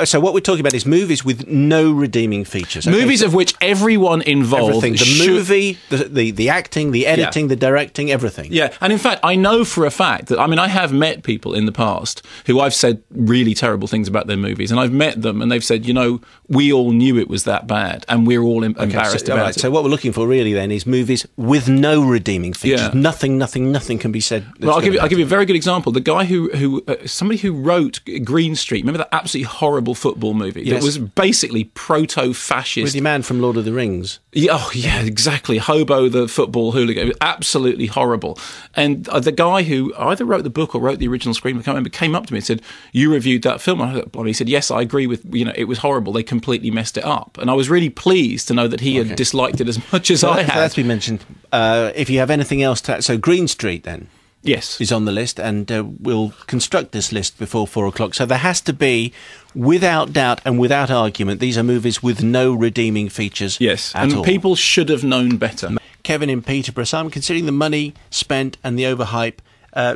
So what we're talking about is movies with no redeeming features. Okay, movies of which everyone involved... Everything. The movie, the acting, the editing, the directing, everything. Yeah, and in fact, I know for a fact that, I mean, I have met people in the past who I've said really terrible things about their movies, and I've met them and they've said, you know, we all knew it was that bad, and we're all embarrassed about it. So what we're looking for really then is movies with no redeeming features. Yeah. Nothing can be said. Well, I'll give you a very good example. The guy somebody who wrote Green Street, remember that absolutely horrible football movie? Yes. That was basically proto-fascist. With the man from Lord of the Rings. Yeah, exactly. Hobo, the football hooligan. It was absolutely horrible. And the guy who either wrote the book or wrote the original screenplay, I can't remember, came up to me and said, "You reviewed that film?" And he said, "Yes, I agree with, it was horrible. They completely messed it up." And I was really pleased to know that he had disliked it as much as I had. That's been mentioned. If you have anything else so Green Street then? Yes. Is on the list, and we'll construct this list before 4 o'clock. So there has to be, without doubt and without argument, these are movies with no redeeming features. Yes, at all. People should have known better. Kevin in Peterborough. So I'm considering the money spent and the overhype.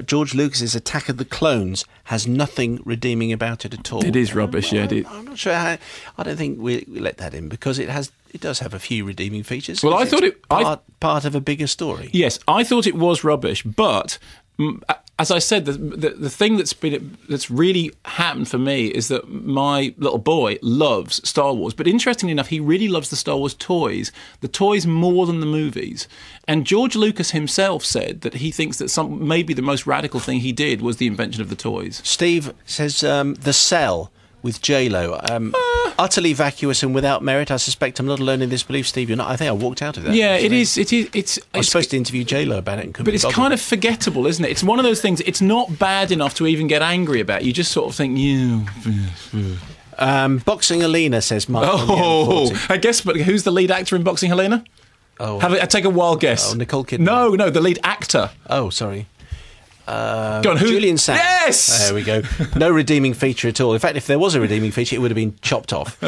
George Lucas's Attack of the Clones has nothing redeeming about it at all. It is rubbish, I'm not sure. I don't think we let that in because it does have a few redeeming features. Well, I thought it part of a bigger story. Yes, I thought it was rubbish, but as I said, the thing that's really happened for me is that my little boy loves Star Wars, but interestingly enough, he really loves the Star Wars toys, the toys more than the movies. And George Lucas himself said that he thinks that maybe the most radical thing he did was the invention of the toys. Steve says The Cell with J-Lo. Utterly vacuous and without merit. I suspect I'm not alone in this belief, Steve. You're not. I think I walked out of that. Yeah, actually. It's I was supposed to interview J-Lo about it, and couldn't. But it's kind of forgettable, isn't it? It's one of those things. It's not bad enough to even get angry about. You just sort of think, Boxing Helena, says Mark. I guess. But who's the lead actor in Boxing Helena? Take a wild guess. Nicole Kidman. No, the lead actor. Oh, sorry. Go on, who? Julian Sands. Yes! There we go. No redeeming feature at all. In fact, if there was a redeeming feature, it would have been chopped off.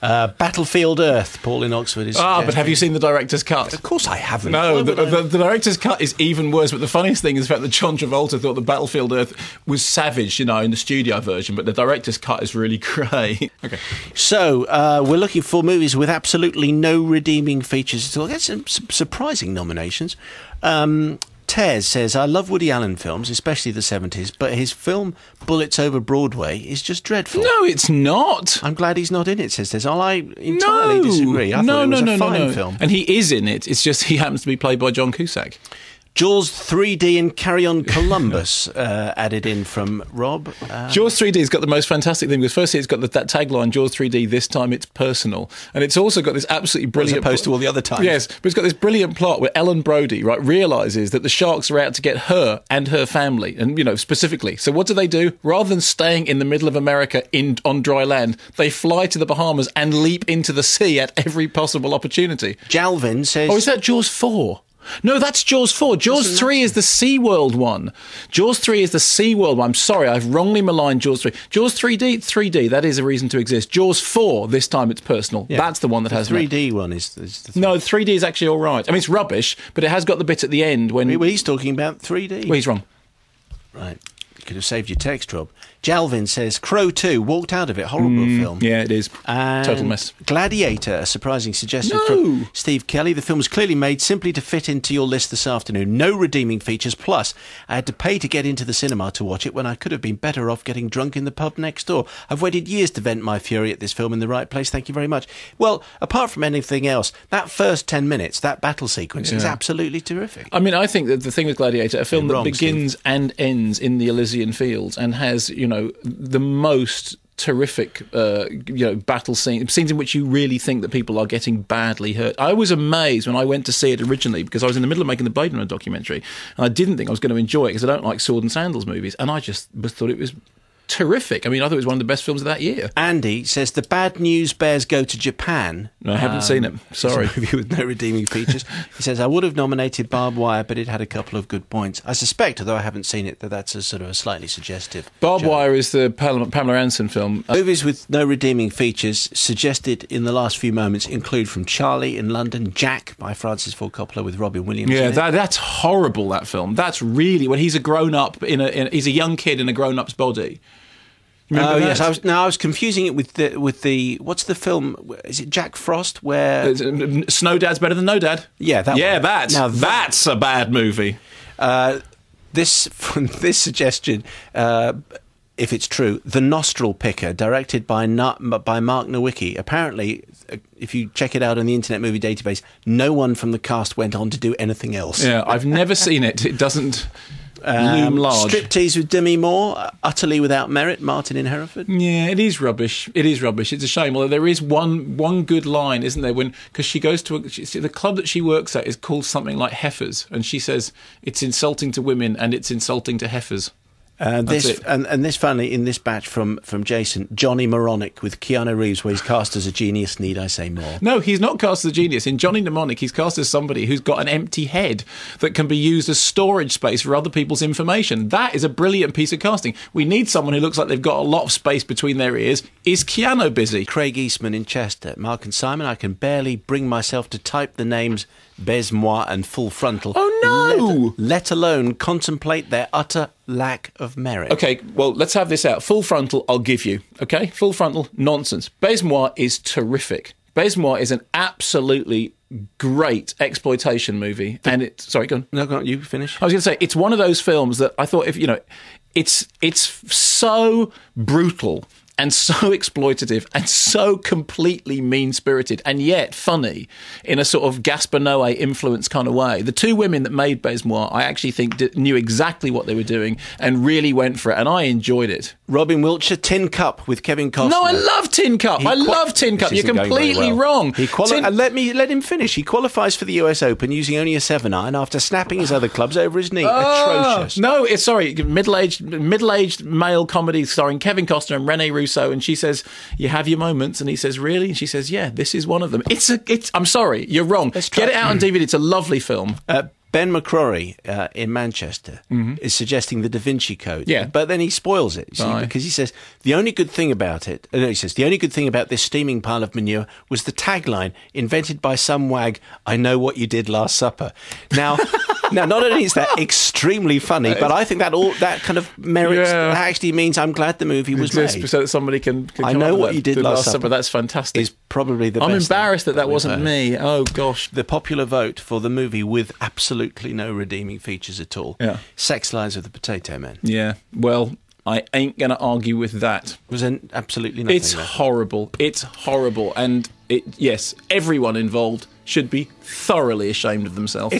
Battlefield Earth, Paul in Oxford is... but have you seen the director's cut? Of course I haven't. No, the director's cut is even worse, but the funniest thing is the fact that John Travolta thought the Battlefield Earth was savage, in the studio version, but the director's cut is really great. Okay. So, we're looking for movies with absolutely no redeeming features at all. That's some surprising nominations. Tez says, I love Woody Allen films, especially the 70s, but his film Bullets Over Broadway is just dreadful. No, it's not. I'm glad he's not in it, says Tez. I entirely disagree. I thought it was a fine film. And he is in it. It's just he happens to be played by John Cusack. Jaws 3D and Carry On Columbus added in from Rob. Jaws 3D's got the most fantastic thing, because firstly it's got that tagline, Jaws 3D, this time it's personal. And it's also got this absolutely brilliant... As opposed to all the other times. Yes, but it's got this brilliant plot where Ellen Brody, realises that the sharks are out to get her and her family, and, specifically. So what do? Rather than staying in the middle of America on dry land, they fly to the Bahamas and leap into the sea at every possible opportunity. Jalvin says... Oh, is that Jaws 4? No, that's Jaws 4. Jaws 3 is the SeaWorld one. Jaws 3 is the SeaWorld one. I'm sorry, I've wrongly maligned Jaws 3. Jaws 3D, that is a reason to exist. Jaws 4, this time it's personal. Yeah. That's the one that has... The 3D one is the... No, 3D is actually all right. I mean, it's rubbish, but it has got the bit at the end when... Well, he's talking about 3D. Well, he's wrong. Right. You could have saved your text, Rob. Jalvin says, Crow 2, walked out of it. Horrible film. Yeah, it is. And total mess. Gladiator, a surprising suggestion from Steve Kelly. The film was clearly made simply to fit into your list this afternoon. No redeeming features. Plus, I had to pay to get into the cinema to watch it when I could have been better off getting drunk in the pub next door. I've waited years to vent my fury at this film in the right place. Thank you very much. Well, apart from anything else, that first 10 minutes, that battle sequence is absolutely terrific. I mean, I think that the thing with Gladiator, a film that begins and ends in the Elysian Fields and has, the most terrific, battle scenes in which you really think that people are getting badly hurt. I was amazed when I went to see it originally because I was in the middle of making the Blade Runner documentary and I didn't think I was going to enjoy it because I don't like sword and sandals movies, and I just thought it was terrific. I mean, I thought it was one of the best films of that year. Andy says the Bad News Bears Go to Japan. No, I haven't seen it. Sorry. It's a movie with no redeeming features. He says, I would have nominated Barbed Wire, but it had a couple of good points. I suspect, although I haven't seen it, that that's a sort of a slightly suggestive. Barbed Wire is the Pamela Anderson film. Movies with no redeeming features suggested in the last few moments include From Charlie in London, Jack by Francis Ford Coppola with Robin Williams. Yeah, that's horrible, that film. That's really, when he's a grown-up, he's a young kid in a grown-up's body. Remember that? Yes. I was confusing it with the what's the film? Is it Jack Frost? Where Snow Dad's better than No Dad. Yeah, that's a bad movie. This suggestion, if it's true, The Nostril Picker, directed by Mark Nowicki. Apparently, if you check it out on the Internet Movie Database, no one from the cast went on to do anything else. Yeah, I've never seen it. It doesn't loom large. Striptease with Demi Moore, utterly without merit, Martin in Hereford. Yeah, it is rubbish. It is rubbish. It's a shame. Although there is one good line, isn't there? Because she goes to the club that she works at is called something like Heifers, and she says it's insulting to women and it's insulting to heifers. This finally in this batch from Jason, Johnny Mnemonic with Keanu Reeves, where he's cast as a genius. Need I say more? No, he's not cast as a genius. In Johnny Mnemonic, he's cast as somebody who's got an empty head that can be used as storage space for other people's information. That is a brilliant piece of casting. We need someone who looks like they've got a lot of space between their ears. Is Keanu busy? Craig Eastman in Chester. Mark and Simon, I can barely bring myself to type the names Baise-moi and Full Frontal. Oh no! Let alone contemplate their utter lack of merit. Okay, well, let's have this out. Full Frontal, I'll give you. Okay? Full Frontal, nonsense. Baise-moi is terrific. Baise-moi is an absolutely great exploitation movie. Sorry, go on. No, go on, you finish. I was going to say, it's one of those films that I thought, it's so brutal and so exploitative and so completely mean-spirited and yet funny in a sort of Gaspar Noé influence kind of way. The two women that made Baise-moi, I actually think knew exactly what they were doing and really went for it, and I enjoyed it. Robin Wiltshire, Tin Cup with Kevin Costner. No, I love Tin Cup. I love Tin Cup. You're completely wrong. Let him finish. He qualifies for the US Open using only a 7-iron after snapping his other clubs over his knee. Atrocious. No, middle-aged male comedy starring Kevin Costner and Rene Russo. And she says, "You have your moments," and he says, "Really?" And she says, "Yeah, this is one of them." I'm sorry, you're wrong. Get it out on DVD. It's a lovely film. Ben McCrory in Manchester is suggesting the Da Vinci Code. Yeah. But then he spoils it, because he says, the only good thing about this steaming pile of manure was the tagline, invented by some wag, "I know what you did last supper." Now, not only is that extremely funny, but I think that kind of merits, that actually means I'm glad the movie was made. So that somebody can I know what you did last supper. That's fantastic. Is probably the best. I'm embarrassed that wasn't me. Oh, gosh. The popular vote for the movie with absolutely no redeeming features at all. Yeah. Sex Lives of the Potato Men. Yeah. Well, I ain't going to argue with that. Was absolutely nothing. It's horrible. It's horrible. And yes, everyone involved should be thoroughly ashamed of themselves.